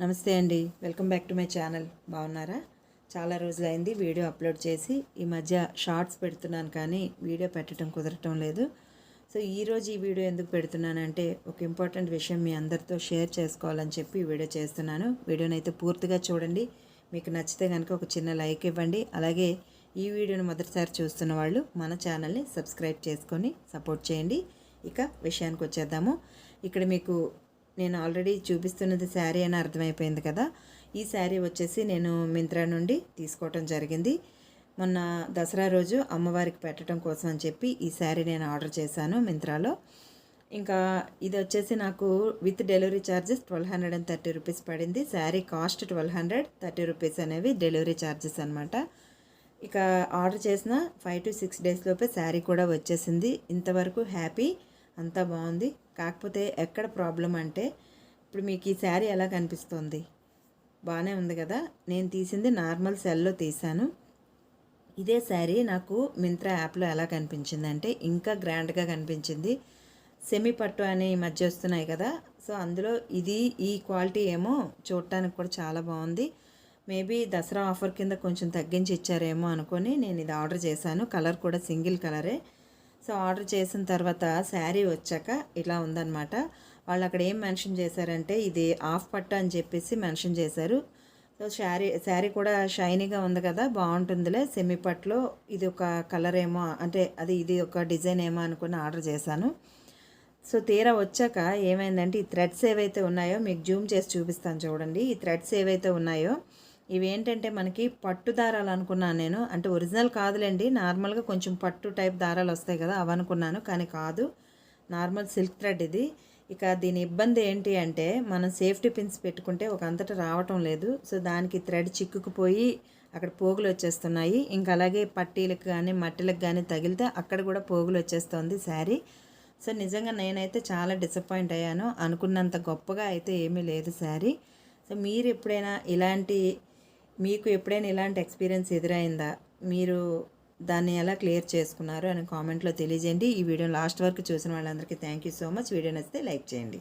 నమస్తే అండి, welcome back to my channel. బాగున్నారా? చాలా రోజులైంది వీడియో అప్లోడ్ చేసి. ఈ మధ్య షార్ట్స్ పెడుతున్నాను కానీ వీడియో పెట్టడం కుదరటం లేదు. సో ఈరోజు ఈ వీడియో ఎందుకు పెడుతున్నానంటే ఒక ఇంపార్టెంట్ విషయం మీ అందరితో షేర్ చేసుకోవాలని చెప్పి ఈ వీడియో చేస్తున్నాను. వీడియోని అయితే పూర్తిగా చూడండి. మీకు నచ్చితే కనుక ఒక చిన్న లైక్ ఇవ్వండి. అలాగే ఈ వీడియోని మొదటిసారి చూస్తున్న వాళ్ళు మన ఛానల్ని సబ్స్క్రైబ్ చేసుకొని సపోర్ట్ చేయండి. ఇక విషయానికి వచ్చేద్దాము. ఇక్కడ మీకు నేను ఆల్రెడీ చూపిస్తున్నది శారీ అని అర్థమైపోయింది కదా. ఈ శారీ వచ్చేసి నేను మింత్రా నుండి తీసుకోవటం జరిగింది. మొన్న దసరా రోజు అమ్మవారికి పెట్టడం కోసం అని చెప్పి ఈ శారీ నేను ఆర్డర్ చేశాను మింత్రాలో. ఇంకా ఇది వచ్చేసి నాకు విత్ డెలివరీ ఛార్జెస్ 1230 రూపీస్ పడింది. శారీ కాస్ట్ 1230 రూపీస్ అనేవి డెలివరీ ఛార్జెస్ అనమాట. ఇక ఆర్డర్ చేసిన 5 to 6 డేస్ లోపే శారీ కూడా వచ్చేసింది. ఇంతవరకు హ్యాపీ, అంతా బాగుంది. కాకపోతే ఎక్కడ ప్రాబ్లం అంటే, ఇప్పుడు మీకు ఈ శారీ ఎలా కనిపిస్తుంది? బాగానే ఉంది కదా. నేను తీసింది నార్మల్ సెల్లో తీశాను. ఇదే శారీ నాకు మింత్రా యాప్లో ఎలా కనిపించింది అంటే ఇంకా గ్రాండ్గా కనిపించింది. సెమీ పట్టు అని ఈ మధ్య వస్తున్నాయి కదా, సో అందులో ఈ క్వాలిటీ ఏమో చూడటానికి కూడా చాలా బాగుంది. మేబీ దసరా ఆఫర్ కింద కొంచెం తగ్గించి ఇచ్చారేమో అనుకొని నేను ఇది ఆర్డర్ చేశాను. కలర్ కూడా సింగిల్ కలరే. సో ఆర్డర్ చేసిన తర్వాత శారీ వచ్చాక ఇలా ఉందన్నమాట. వాళ్ళు అక్కడ ఏం మెన్షన్ చేశారంటే ఇది హాఫ్ పట్టు అని చెప్పేసి మెన్షన్ చేశారు. సో శారీ కూడా షైనీగా ఉంది కదా, బాగుంటుందిలే. సెమీ పట్టులో ఇది ఒక కలర్ ఏమో అంటే ఇది ఒక డిజైన్ ఏమో అనుకుని ఆర్డర్ చేశాను. సో తీరా వచ్చాక ఏమైందంటే ఈ థ్రెడ్స్ ఏవైతే ఉన్నాయో మీకు జూమ్ చేసి చూపిస్తాను చూడండి. ఈ థ్రెడ్స్ ఏవైతే ఉన్నాయో ఇవేంటంటే మనకి పట్టు దారాలు అనుకున్నాను నేను. అంటే ఒరిజినల్ కాదులేండి, నార్మల్గా కొంచెం పట్టు టైప్ దారాలు వస్తాయి కదా అవి అనుకున్నాను, కానీ కాదు, నార్మల్ సిల్క్ థ్రెడ్ ఇది. ఇక దీని ఇబ్బంది ఏంటి అంటే మనం సేఫ్టీ పిన్స్ పెట్టుకుంటే ఒక అంతటా రావటం లేదు. సో దానికి థ్రెడ్ చిక్కుకుపోయి అక్కడ పోగులు వచ్చేస్తున్నాయి. ఇంకా అలాగే పట్టీలకు కానీ మట్టిలకు కానీ తగిలితే అక్కడ కూడా పోగులు వచ్చేస్తుంది శారీ. సో నిజంగా నేనైతే చాలా డిసప్పాయింట్ అయ్యాను. అనుకున్నంత గొప్పగా అయితే ఏమీ లేదు శారీ. సో మీకు ఎప్పుడైనా ఇలాంటి ఎక్స్పీరియన్స్ ఎదురైందా? మీరు దాన్ని ఎలా క్లియర్ చేసుకున్నారు అని కామెంట్లో తెలియజేయండి. ఈ వీడియో లాస్ట్ వరకు చూసిన వాళ్ళందరికీ thank you so much. Video నచ్చితే లైక్ చేయండి.